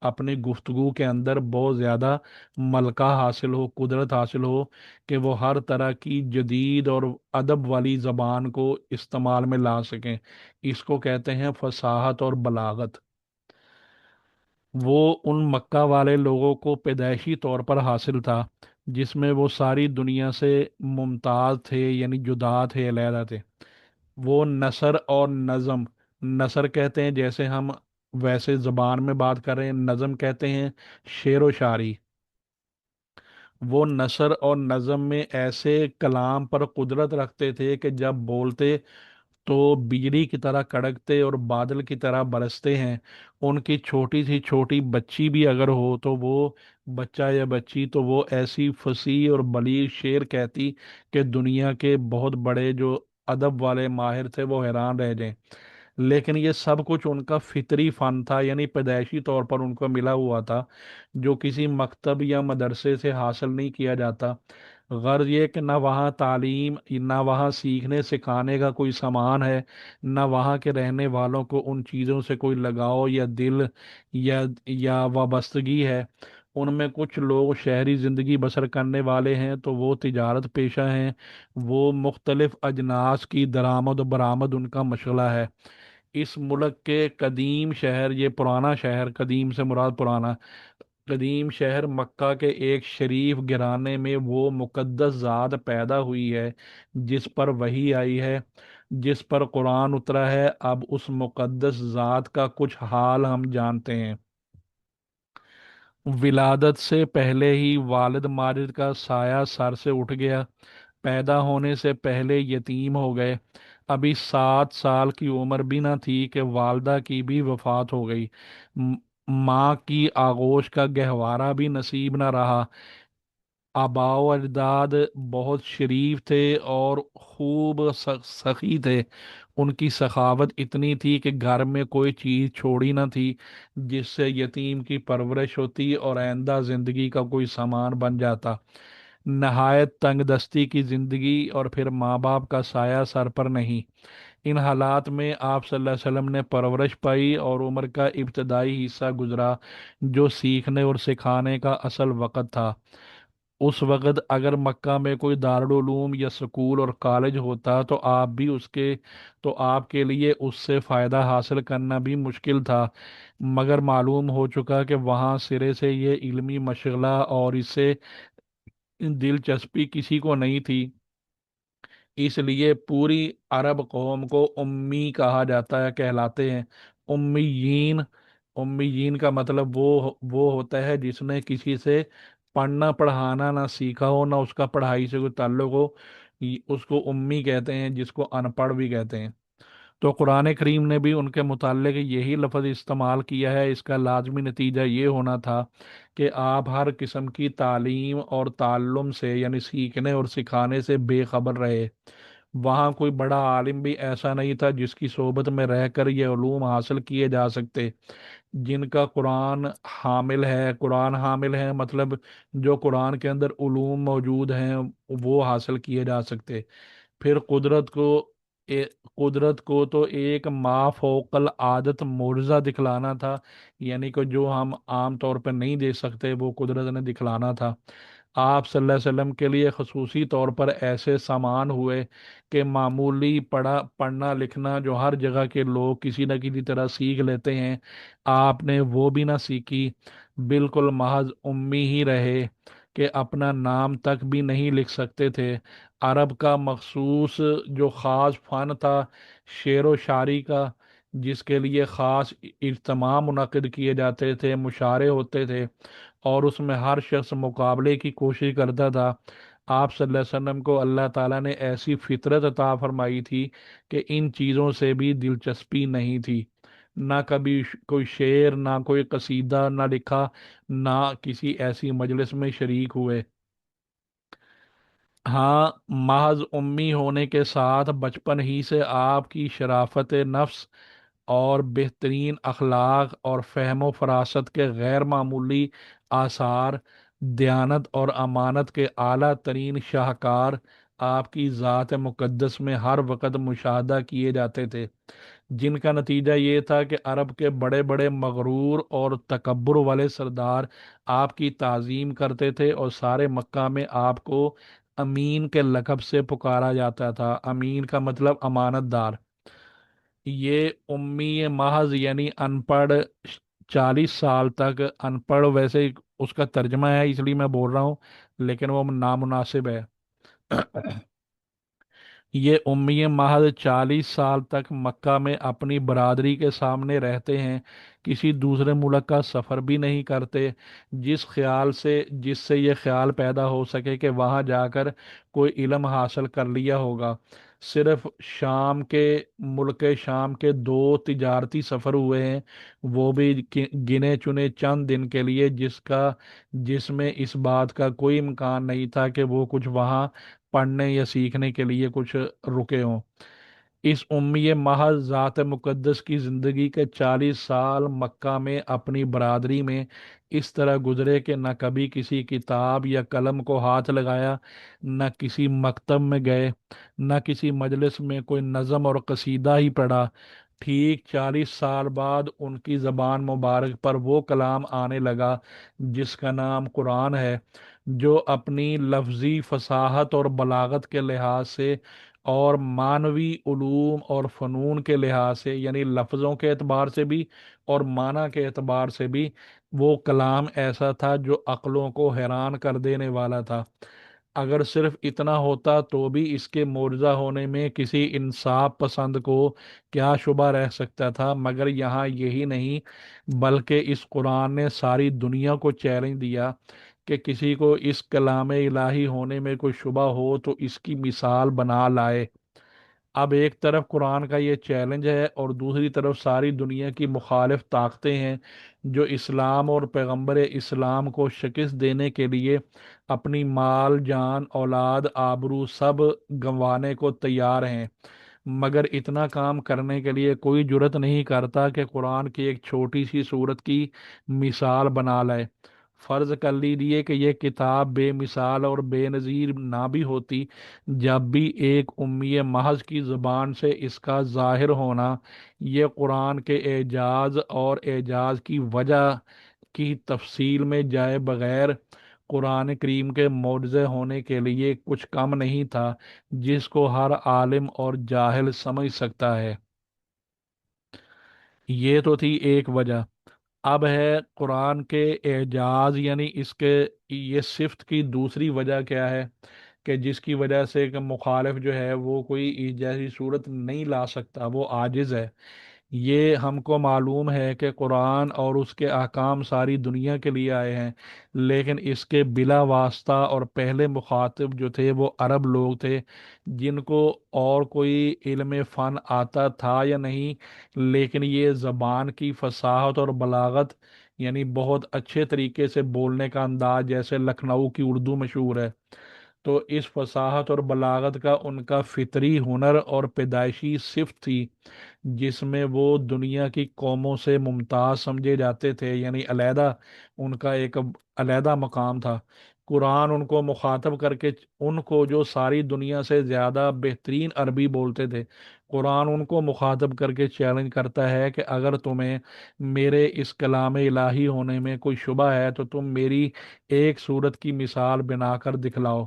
اپنی گفتگو کے اندر بہت زیادہ ملکہ حاصل ہو، قدرت حاصل ہو، کہ وہ ہر طرح کی جدید اور ادب والی زبان کو استعمال میں لا سکیں۔ اس کو کہتے ہیں فصاحت اور بلاغت۔ وہ ان مکہ والے لوگوں کو پیدائشی طور پر حاصل تھا، جس میں وہ ساری دنیا سے ممتاز تھے، یعنی جدا تھے، علیحدہ تھے۔ وہ نثر اور نظم، نثر کہتے ہیں جیسے ہم ویسے زبان میں بات کر رہے ہیں، نظم کہتے ہیں شعر و شاعری۔ وہ نثر اور نظم میں ایسے کلام پر قدرت رکھتے تھے کہ جب بولتے تو بجلی کی طرح کڑکتے اور بادل کی طرح برستے ہیں۔ ان کی چھوٹی سی چھوٹی بچی بھی اگر ہو تو وہ بچہ یا بچی، تو وہ ایسی فصیح اور بلیغ شعر کہتی کہ دنیا کے بہت بڑے جو ادب والے ماہر تھے وہ حیران رہ جائیں۔ لیکن یہ سب کچھ ان کا فطری فن تھا، یعنی پیدائشی طور پر ان کو ملا ہوا تھا، جو کسی مکتب یا مدرسے سے حاصل نہیں کیا جاتا۔ غرض یہ کہ نہ وہاں تعلیم، نہ وہاں سیکھنے سکھانے کا کوئی سامان ہے، نہ وہاں کے رہنے والوں کو ان چیزوں سے کوئی لگاؤ یا دل یا وابستگی ہے۔ ان میں کچھ لوگ شہری زندگی بسر کرنے والے ہیں تو وہ تجارت پیشہ ہیں، وہ مختلف اجناس کی درآمد و برآمد ان کا مشغلہ ہے۔ اس ملک کے قدیم شہر، یہ پرانا شہر، قدیم سے مراد پرانا، قدیم شہر مکہ کے ایک شریف گھرانے میں وہ مقدس ذات پیدا ہوئی ہے جس پر وحی آئی ہے، جس پر قرآن اترا ہے۔ اب اس مقدس ذات کا کچھ حال ہم جانتے ہیں۔ ولادت سے پہلے ہی والد ماجد کا سایہ سر سے اٹھ گیا، پیدا ہونے سے پہلے یتیم ہو گئے۔ ابھی 7 سال کی عمر بھی نہ تھی کہ والدہ کی بھی وفات ہو گئی۔ م- ماں کی آغوش کا گہوارہ بھی نصیب نہ رہا۔ آباء و اجداد بہت شریف تھے اور خوب سخی تھے۔ ان کی سخاوت اتنی تھی کہ گھر میں کوئی چیز چھوڑی نہ تھی جس سے یتیم کی پرورش ہوتی اور آئندہ زندگی کا کوئی سامان بن جاتا۔ نہایت تنگ دستی کی زندگی، اور پھر ماں باپ کا سایہ سر پر نہیں۔ ان حالات میں آپ صلی اللہ علیہ وسلم نے پرورش پائی اور عمر کا ابتدائی حصہ گزرا، جو سیکھنے اور سکھانے کا اصل وقت تھا۔ اس وقت اگر مکہ میں کوئی دارالعلوم یا سکول اور کالج ہوتا تو آپ کے لیے اس سے فائدہ حاصل کرنا بھی مشکل تھا، مگر معلوم ہو چکا کہ وہاں سرے سے یہ علمی مشغلہ اور اس سے دلچسپی کسی کو نہیں تھی۔ اس لیے پوری عرب قوم کو امی کہا جاتا ہے، کہلاتے ہیں امیین۔ امیین کا مطلب وہ ہوتا ہے جس نے کسی سے پڑھنا پڑھانا نہ سیکھا ہو، نہ اس کا پڑھائی سے کوئی تعلق ہو، اس کو امی کہتے ہیں، جس کو ان پڑھ بھی کہتے ہیں۔ تو قرآن کریم نے بھی ان کے متعلق یہی لفظ استعمال کیا ہے۔ اس کا لازمی نتیجہ یہ ہونا تھا کہ آپ ہر قسم کی تعلیم اور تعلم سے، یعنی سیکھنے اور سکھانے سے بے خبر رہے۔ وہاں کوئی بڑا عالم بھی ایسا نہیں تھا جس کی صحبت میں رہ کر یہ علوم حاصل کیے جا سکتے، جن کا قرآن حامل ہے، مطلب جو قرآن کے اندر علوم موجود ہیں وہ حاصل کیے جا سکتے۔ پھر اے- قدرت کو تو ایک ما فوق العادت معجزہ دکھلانا تھا، یعنی کہ جو ہم عام طور پر نہیں دیکھ سکتے وہ قدرت نے دکھلانا تھا۔ آپ صلی اللہ علیہ وسلم کے لیے خصوصی طور پر ایسے سامان ہوئے کہ معمولی پڑھنا لکھنا جو ہر جگہ کے لوگ کسی نہ کسی طرح سیکھ لیتے ہیں، آپ نے وہ بھی نہ سیکھی، بالکل محض امی ہی رہے کہ اپنا نام تک بھی نہیں لکھ سکتے تھے۔ عرب کا مخصوص جو خاص فن تھا شعر و شاعری کا، جس کے لیے خاص اجتماع منعقد کیے جاتے تھے، مشاعرے ہوتے تھے، اور اس میں ہر شخص مقابلے کی کوشش کرتا تھا۔ آپ صلی اللہ علیہ وسلم کو اللہ تعالیٰ نے ایسی فطرت عطا فرمائی تھی کہ ان چیزوں سے بھی دلچسپی نہیں تھی۔ نہ کبھی کوئی شعر، نہ کوئی قصیدہ نہ لکھا، نہ کسی ایسی مجلس میں شریک ہوئے۔ ہاں، محض امی ہونے کے ساتھ بچپن ہی سے آپ کی شرافت نفس اور بہترین اخلاق اور فہم و فراست کے غیر معمولی آثار، دیانت اور امانت کے اعلیٰ ترین شاہکار آپ کی ذات مقدس میں ہر وقت مشاہدہ کیے جاتے تھے، جن کا نتیجہ یہ تھا کہ عرب کے بڑے بڑے مغرور اور تکبر والے سردار آپ کی تعظیم کرتے تھے، اور سارے مکہ میں آپ کو امین کے لقب سے پکارا جاتا تھا۔ امین کا مطلب امانت دار۔ یہ امی محض یعنی ان پڑھ، 40 سال تک ان پڑھ، ویسے اس کا ترجمہ ہے اس لیے میں بول رہا ہوں، لیکن وہ نامناسب ہے۔ یہ امی محض 40 سال تک مکہ میں اپنی برادری کے سامنے رہتے ہیں، کسی دوسرے ملک کا سفر بھی نہیں کرتے، جس سے یہ خیال پیدا ہو سکے کہ وہاں جا کر کوئی علم حاصل کر لیا ہوگا۔ صرف ملک شام کے 2 تجارتی سفر ہوئے ہیں، وہ بھی گنے چنے چند دن کے لیے، جس میں اس بات کا کوئی امکان نہیں تھا کہ وہ کچھ وہاں پڑھنے یا سیکھنے کے لیے کچھ رکے ہوں۔ اس امی محض ذات مقدس کی زندگی کے 40 سال مکہ میں اپنی برادری میں اس طرح گزرے کہ نہ کبھی کسی کتاب یا قلم کو ہاتھ لگایا، نہ کسی مکتب میں گئے، نہ کسی مجلس میں کوئی نظم اور قصیدہ ہی پڑھا۔ ٹھیک 40 سال بعد ان کی زبان مبارک پر وہ کلام آنے لگا جس کا نام قرآن ہے، جو اپنی لفظی فصاحت اور بلاغت کے لحاظ سے اور معنوی علوم اور فنون کے لحاظ سے، یعنی لفظوں کے اعتبار سے بھی اور معنی کے اعتبار سے بھی، وہ کلام ایسا تھا جو عقلوں کو حیران کر دینے والا تھا۔ اگر صرف اتنا ہوتا تو بھی اس کے معجزہ ہونے میں کسی انصاف پسند کو کیا شبہ رہ سکتا تھا، مگر یہاں یہی نہیں بلکہ اس قرآن نے ساری دنیا کو چیلنج دیا کہ کسی کو اس کلام الہی ہونے میں کوئی شبہ ہو تو اس کی مثال بنا لائے۔ اب ایک طرف قرآن کا یہ چیلنج ہے، اور دوسری طرف ساری دنیا کی مخالف طاقتیں ہیں جو اسلام اور پیغمبر اسلام کو شکست دینے کے لیے اپنی مال جان اولاد آبرو سب گنوانے کو تیار ہیں، مگر اتنا کام کرنے کے لیے کوئی جرت نہیں کرتا کہ قرآن کی ایک چھوٹی سی صورت کی مثال بنا لائے۔ فرض کر لیجیے کہ یہ کتاب بے مثال اور بے نظیر نہ بھی ہوتی، جب بھی ایک امی محض کی زبان سے اس کا ظاہر ہونا یہ قرآن کے اعجاز اور اعجاز کی وجہ کی تفصیل میں جائے بغیر قرآن کریم کے معجزے ہونے کے لیے کچھ کم نہیں تھا جس کو ہر عالم اور جاہل سمجھ سکتا ہے۔ یہ تو تھی ایک وجہ۔ اب ہے قرآن کے اعجاز، یعنی اس کے یہ صفت کی دوسری وجہ کیا ہے، کہ جس کی وجہ سے کہ مخالف جو ہے وہ کوئی جیسی صورت نہیں لا سکتا، وہ عاجز ہے۔ یہ ہم کو معلوم ہے کہ قرآن اور اس کے احکام ساری دنیا کے لیے آئے ہیں، لیکن اس کے بلا واسطہ اور پہلے مخاطب جو تھے وہ عرب لوگ تھے، جن کو اور کوئی علم فن آتا تھا یا نہیں، لیکن یہ زبان کی فصاحت اور بلاغت، یعنی بہت اچھے طریقے سے بولنے کا انداز، جیسے لکھنؤ کی اردو مشہور ہے، تو اس فصاحت اور بلاغت کا ان کا فطری ہنر اور پیدائشی صفت تھی، جس میں وہ دنیا کی قوموں سے ممتاز سمجھے جاتے تھے، یعنی علیحدہ، ان کا ایک علیحدہ مقام تھا۔ قرآن ان کو مخاطب کر کے، ان کو جو ساری دنیا سے زیادہ بہترین عربی بولتے تھے، قرآن ان کو مخاطب کر کے چیلنج کرتا ہے کہ اگر تمہیں میرے اس کلام الہی ہونے میں کوئی شبہ ہے تو تم میری ایک صورت کی مثال بنا کر دکھلاؤ۔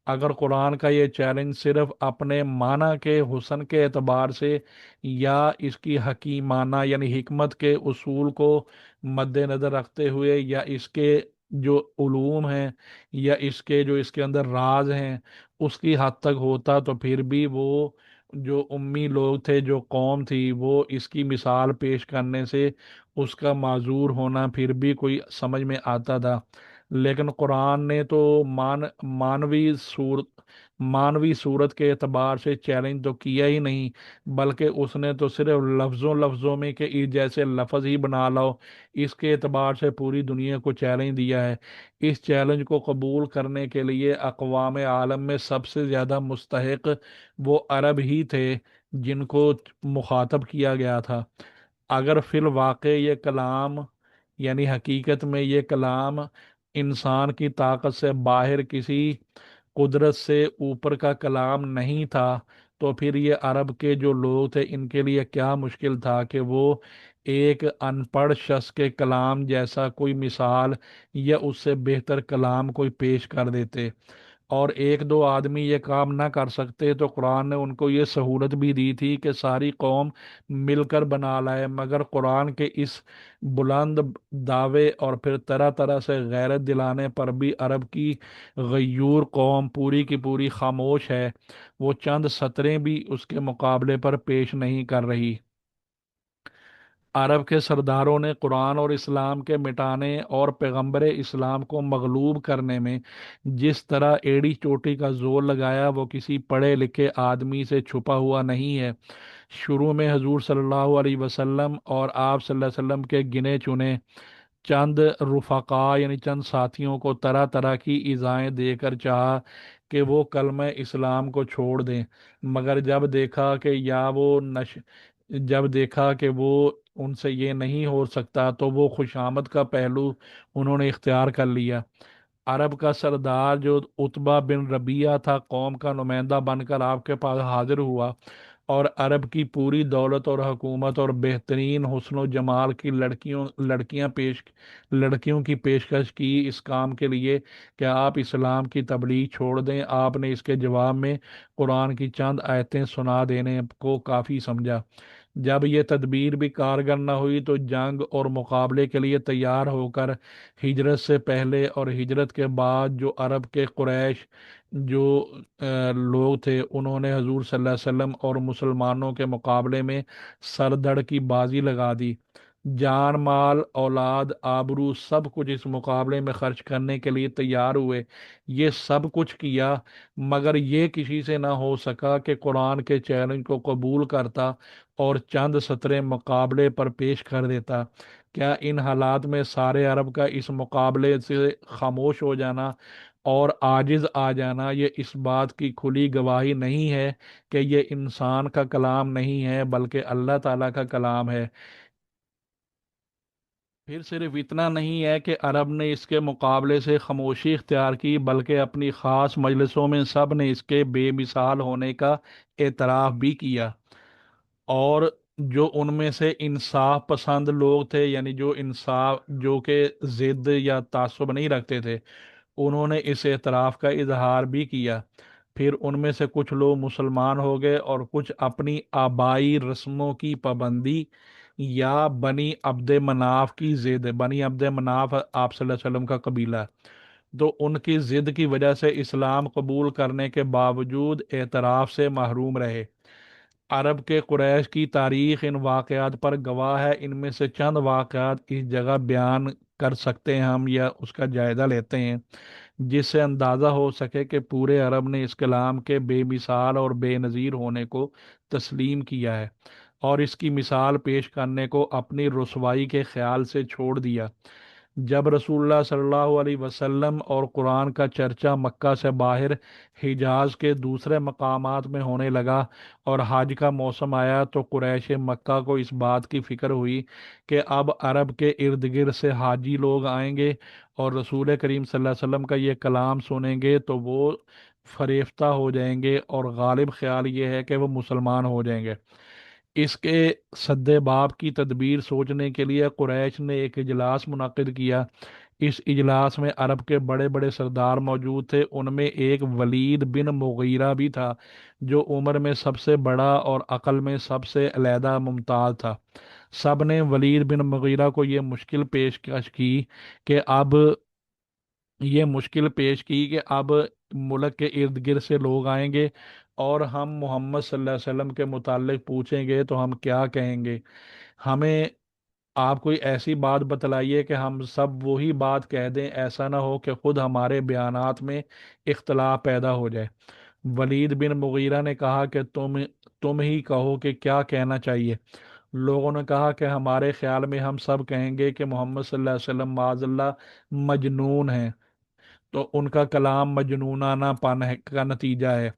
اگر قرآن کا یہ چیلنج صرف اپنے معنی کے حسن کے اعتبار سے یا اس کی حکیمانہ یعنی حکمت کے اصول کو مد نظر رکھتے ہوئے، یا اس کے جو علوم ہیں، یا اس کے اندر راز ہیں، اس کی حد تک ہوتا، تو پھر بھی وہ جو امی لوگ تھے، جو قوم تھی، وہ اس کی مثال پیش کرنے سے اس کا معذور ہونا پھر بھی کوئی سمجھ میں آتا تھا۔ لیکن قرآن نے تو مانوی صورت کے اعتبار سے چیلنج تو کیا ہی نہیں، بلکہ اس نے تو صرف لفظوں میں کہ جیسے لفظ ہی بنا لو، اس کے اعتبار سے پوری دنیا کو چیلنج دیا ہے۔ اس چیلنج کو قبول کرنے کے لیے اقوام عالم میں سب سے زیادہ مستحق وہ عرب ہی تھے جن کو مخاطب کیا گیا تھا۔ اگر فی الواقع یہ کلام، یعنی حقیقت میں یہ کلام انسان کی طاقت سے باہر کسی قدرت سے اوپر کا کلام نہیں تھا، تو پھر یہ عرب کے جو لوگ تھے ان کے لیے کیا مشکل تھا کہ وہ ایک ان پڑھ شخص کے کلام جیسا کوئی مثال یا اس سے بہتر کلام کوئی پیش کر دیتے، اور ایک دو آدمی یہ کام نہ کر سکتے تو قرآن نے ان کو یہ سہولت بھی دی تھی کہ ساری قوم مل کر بنا لائے، مگر قرآن کے اس بلند دعوے اور پھر طرح طرح سے غیرت دلانے پر بھی عرب کی غیور قوم پوری کی پوری خاموش ہے، وہ چند سطریں بھی اس کے مقابلے پر پیش نہیں کر رہی۔ عرب کے سرداروں نے قرآن اور اسلام کے مٹانے اور پیغمبر اسلام کو مغلوب کرنے میں جس طرح ایڑی چوٹی کا زور لگایا وہ کسی پڑھے لکھے آدمی سے چھپا ہوا نہیں ہے۔ شروع میں حضور صلی اللہ علیہ وسلم اور آپ صلی اللہ علیہ وسلم کے گنے چنے چند رفقا یعنی چند ساتھیوں کو طرح طرح کی ایذائیں دے کر چاہا کہ وہ کلمہ اسلام کو چھوڑ دیں، مگر جب دیکھا کہ وہ ان سے یہ نہیں ہو سکتا تو وہ خوشامد کا پہلو انہوں نے اختیار کر لیا۔ عرب کا سردار جو عتبہ بن ربیعہ تھا قوم کا نمائندہ بن کر آپ کے پاس حاضر ہوا اور عرب کی پوری دولت اور حکومت اور بہترین حسن و جمال کی لڑکیوں کی پیشکش کی اس کام کے لیے کہ آپ اسلام کی تبلیغ چھوڑ دیں۔ آپ نے اس کے جواب میں قرآن کی چند آیتیں سنا دینے کو کافی سمجھا۔ جب یہ تدبیر بھی کارگر نہ ہوئی تو جنگ اور مقابلے کے لیے تیار ہو کر ہجرت سے پہلے اور ہجرت کے بعد جو عرب کے قریش جو لوگ تھے انہوں نے حضور صلی اللہ علیہ وسلم اور مسلمانوں کے مقابلے میں سر دڑ کی بازی لگا دی، جان مال اولاد آبرو سب کچھ اس مقابلے میں خرچ کرنے کے لیے تیار ہوئے۔ یہ سب کچھ کیا مگر یہ کسی سے نہ ہو سکا کہ قرآن کے چیلنج کو قبول کرتا اور چند سطریں مقابلے پر پیش کر دیتا۔ کیا ان حالات میں سارے عرب کا اس مقابلے سے خاموش ہو جانا اور عاجز آ جانا یہ اس بات کی کھلی گواہی نہیں ہے کہ یہ انسان کا کلام نہیں ہے بلکہ اللہ تعالیٰ کا کلام ہے؟ پھر صرف اتنا نہیں ہے کہ عرب نے اس کے مقابلے سے خاموشی اختیار کی بلکہ اپنی خاص مجلسوں میں سب نے اس کے بے مثال ہونے کا اعتراف بھی کیا، اور جو ان میں سے انصاف پسند لوگ تھے یعنی جو کہ ضد یا تعصب نہیں رکھتے تھے انہوں نے اس اعتراف کا اظہار بھی کیا۔ پھر ان میں سے کچھ لوگ مسلمان ہو گئے اور کچھ اپنی آبائی رسموں کی پابندی یا بنی عبد مناف آپ صلی اللہ علیہ وسلم کا قبیلہ ہے، تو ان کی ضد کی وجہ سے اسلام قبول کرنے کے باوجود اعتراف سے محروم رہے۔ عرب کے قریش کی تاریخ ان واقعات پر گواہ ہے، ان میں سے چند واقعات اس جگہ بیان کر سکتے ہیں ہم یا اس کا جائزہ لیتے ہیں جس سے اندازہ ہو سکے کہ پورے عرب نے اس کلام کے بے مثال اور بے نظیر ہونے کو تسلیم کیا ہے اور اس کی مثال پیش کرنے کو اپنی رسوائی کے خیال سے چھوڑ دیا۔ جب رسول اللہ صلی اللہ علیہ وسلم اور قرآن کا چرچا مکہ سے باہر حجاز کے دوسرے مقامات میں ہونے لگا اور حج کا موسم آیا تو قریش مکہ کو اس بات کی فکر ہوئی کہ اب عرب کے ارد گرد سے حاجی لوگ آئیں گے اور رسول کریم صلی اللہ علیہ وسلم کا یہ کلام سنیں گے تو وہ فریفتہ ہو جائیں گے اور غالب خیال یہ ہے کہ وہ مسلمان ہو جائیں گے۔ اس کے سد باب کی تدبیر سوچنے کے لیے قریش نے ایک اجلاس منعقد کیا۔ اس اجلاس میں عرب کے بڑے بڑے سردار موجود تھے، ان میں ایک ولید بن مغیرہ بھی تھا جو عمر میں سب سے بڑا اور عقل میں سب سے علیحدہ ممتاز تھا۔ سب نے ولید بن مغیرہ کو کہ اب یہ مشکل پیش کی کہ اب ملک کے ارد گرد سے لوگ آئیں گے اور ہم محمد صلی اللہ علیہ وسلم کے متعلق پوچھیں گے تو ہم کیا کہیں گے؟ ہمیں آپ کوئی ایسی بات بتلائیے کہ ہم سب وہی بات کہہ دیں، ایسا نہ ہو کہ خود ہمارے بیانات میں اختلاف پیدا ہو جائے۔ ولید بن مغیرہ نے کہا کہ تم ہی کہو کہ کیا کہنا چاہیے۔ لوگوں نے کہا کہ ہمارے خیال میں ہم سب کہیں گے کہ محمد صلی اللہ علیہ وسلم معاذ اللہ مجنون ہیں، تو ان کا کلام مجنونانہ پن کا نتیجہ ہے۔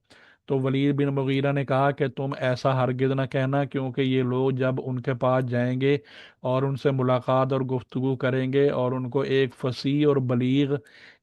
تو ولید بن مغیرہ نے کہا کہ تم ایسا ہرگز نہ کہنا، کیونکہ یہ لوگ جب ان کے پاس جائیں گے اور ان سے ملاقات اور گفتگو کریں گے اور ان کو ایک فصیح اور بلیغ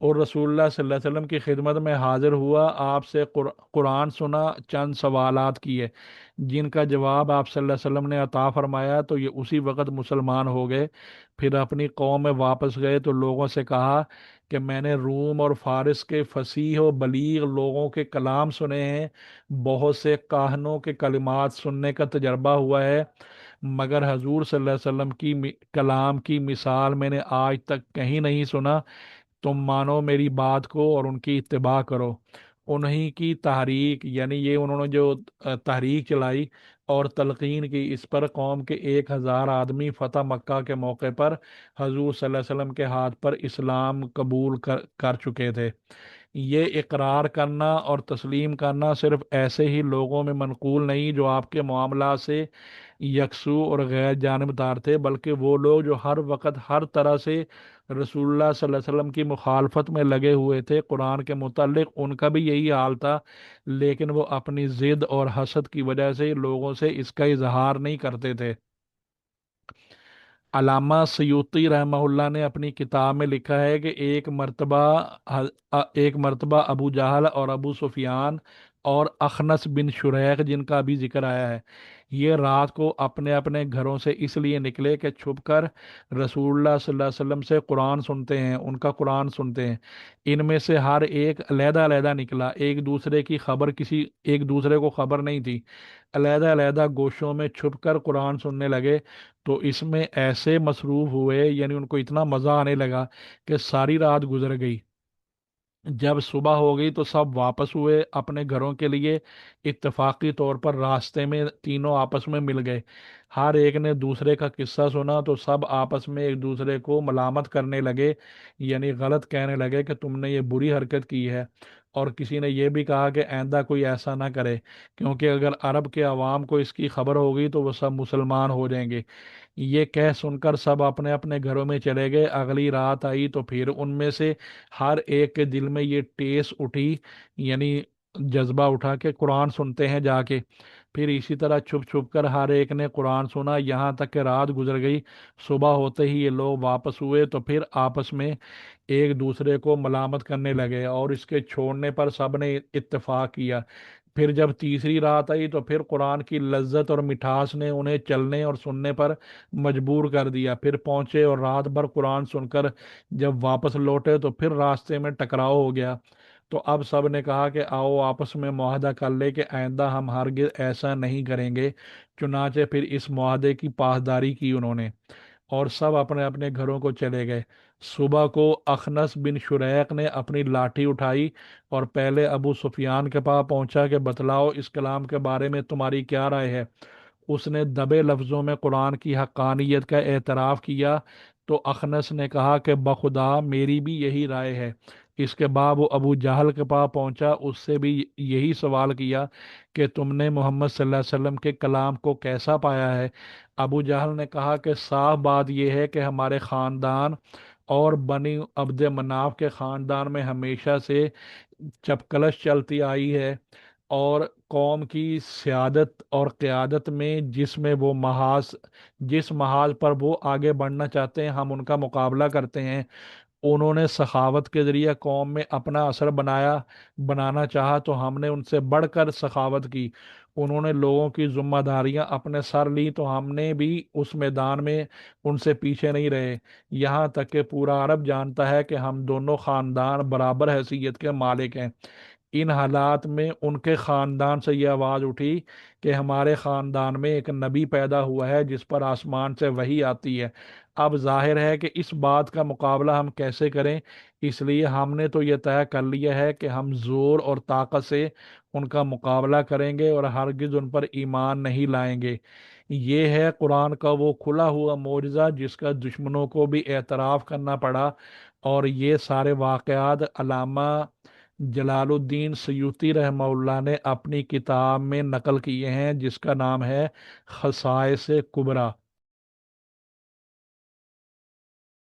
اور رسول اللہ صلی اللہ علیہ وسلم کی خدمت میں حاضر ہوا، آپ سے قرآن سنا، چند سوالات کیے، جن کا جواب آپ صلی اللہ علیہ وسلم نے عطا فرمایا تو یہ اسی وقت مسلمان ہو گئے۔ پھر اپنی قوم میں واپس گئے تو لوگوں سے کہا کہ میں نے روم اور فارس کے فصیح و بلیغ لوگوں کے کلام سنے ہیں، بہت سے کاہنوں کے کلمات سننے کا تجربہ ہوا ہے، مگر حضور صلی اللہ علیہ وسلم کی کلام کی مثال میں نے آج تک کہیں نہیں سنا۔ تم مانو میری بات کو اور ان کی اتباع کرو۔ انہی کی تحریک، یعنی یہ انہوں نے جو تحریک چلائی اور تلقین کی، اس پر قوم کے 1,000 آدمی فتح مکہ کے موقع پر حضور صلی اللہ علیہ وسلم کے ہاتھ پر اسلام قبول کر چکے تھے۔ یہ اقرار کرنا اور تسلیم کرنا صرف ایسے ہی لوگوں میں منقول نہیں جو آپ کے معاملات سے یکسو اور غیر جانبدار تھے، بلکہ وہ لوگ جو ہر وقت ہر طرح سے رسول اللہ صلی اللہ علیہ وسلم کی مخالفت میں لگے ہوئے تھے۔ قرآن کے متعلق ان کا بھی یہی حال تھا، لیکن وہ اپنی ضد اور حسد کی وجہ سے لوگوں سے اس کا اظہار نہیں کرتے تھے۔ علامہ سیوطی رحمہ اللہ نے اپنی کتاب میں لکھا ہے کہ ایک مرتبہ ابو جہل اور ابو سفیان اور اخنس بن شریح، جن کا بھی ذکر آیا ہے، یہ رات کو اپنے اپنے گھروں سے اس لیے نکلے کہ چھپ کر رسول اللہ صلی اللہ علیہ وسلم سے قرآن سنتے ہیں، ان کا قرآن سنتے ہیں۔ ان میں سے ہر ایک علیحدہ علیحدہ نکلا، ایک دوسرے کو خبر نہیں تھی، علیحدہ علیحدہ گوشوں میں چھپ کر قرآن سننے لگے۔ تو اس میں ایسے مصروف ہوئے، یعنی ان کو اتنا مزہ آنے لگا کہ ساری رات گزر گئی۔ جب صبح ہو گئی تو سب واپس ہوئے اپنے گھروں کے لیے۔ اتفاقی طور پر راستے میں تینوں آپس میں مل گئے، ہر ایک نے دوسرے کا قصہ سنا تو سب آپس میں ایک دوسرے کو ملامت کرنے لگے، یعنی غلط کہنے لگے کہ تم نے یہ بری حرکت کی ہے، اور کسی نے یہ بھی کہا کہ آئندہ کوئی ایسا نہ کرے، کیونکہ اگر عرب کے عوام کو اس کی خبر ہوگی تو وہ سب مسلمان ہو جائیں گے۔ یہ کہہ سن کر سب اپنے اپنے گھروں میں چلے گئے۔ اگلی رات آئی تو پھر ان میں سے ہر ایک کے دل میں یہ ٹیس اٹھی، یعنی جذبہ اٹھا کہ قرآن سنتے ہیں جا کے۔ پھر اسی طرح چھپ چھپ کر ہر ایک نے قرآن سنا، یہاں تک کہ رات گزر گئی۔ صبح ہوتے ہی یہ لوگ واپس ہوئے تو پھر آپس میں ایک دوسرے کو ملامت کرنے لگے، اور اس کے چھوڑنے پر سب نے اتفاق کیا۔ پھر جب تیسری رات آئی تو پھر قرآن کی لذت اور مٹھاس نے انہیں چلنے اور سننے پر مجبور کر دیا۔ پھر پہنچے اور رات بھر قرآن سن کر جب واپس لوٹے تو پھر راستے میں ٹکراؤ ہو گیا۔ تو اب سب نے کہا کہ آؤ آپس میں معاہدہ کر لے کہ آئندہ ہم ہرگز ایسا نہیں کریں گے۔ چنانچہ پھر اس معاہدے کی پاسداری کی انہوں نے، اور سب اپنے اپنے گھروں کو چلے گئے۔ صبح کو اخنس بن شریق نے اپنی لاٹھی اٹھائی اور پہلے ابو سفیان کے پاس پہنچا کہ بتلاؤ اس کلام کے بارے میں تمہاری کیا رائے ہے۔ اس نے دبے لفظوں میں قرآن کی حقانیت کا اعتراف کیا تو اخنس نے کہا کہ بخدا میری بھی یہی رائے ہے۔ اس کے بعد وہ ابو جہل کے پاس پہنچا، اس سے بھی یہی سوال کیا کہ تم نے محمد صلی اللہ علیہ وسلم کے کلام کو کیسا پایا ہے۔ ابو جہل نے کہا کہ صاف بات یہ ہے کہ ہمارے خاندان اور بنی عبد مناف کے خاندان میں ہمیشہ سے چپکلش چلتی آئی ہے، اور قوم کی سیادت اور قیادت میں جس محاذ پر وہ آگے بڑھنا چاہتے ہیں ہم ان کا مقابلہ کرتے ہیں۔ انہوں نے سخاوت کے ذریعے قوم میں اپنا اثر بنانا چاہا تو ہم نے ان سے بڑھ کر سخاوت کی۔ انہوں نے لوگوں کی ذمہ داریاں اپنے سر لیں تو ہم نے بھی اس میدان میں ان سے پیچھے نہیں رہے۔ یہاں تک کہ پورا عرب جانتا ہے کہ ہم دونوں خاندان برابر حیثیت کے مالک ہیں۔ ان حالات میں ان کے خاندان سے یہ آواز اٹھی کہ ہمارے خاندان میں ایک نبی پیدا ہوا ہے جس پر آسمان سے وحی آتی ہے۔ اب ظاہر ہے کہ اس بات کا مقابلہ ہم کیسے کریں، اس لیے ہم نے تو یہ طے کر لیا ہے کہ ہم زور اور طاقت سے ان کا مقابلہ کریں گے اور ہرگز ان پر ایمان نہیں لائیں گے۔ یہ ہے قرآن کا وہ کھلا ہوا معجزہ جس کا دشمنوں کو بھی اعتراف کرنا پڑا، اور یہ سارے واقعات علامہ جلال الدین سیوطی رحمہ اللہ نے اپنی کتاب میں نقل کیے ہیں جس کا نام ہے خصائص کبریٰ۔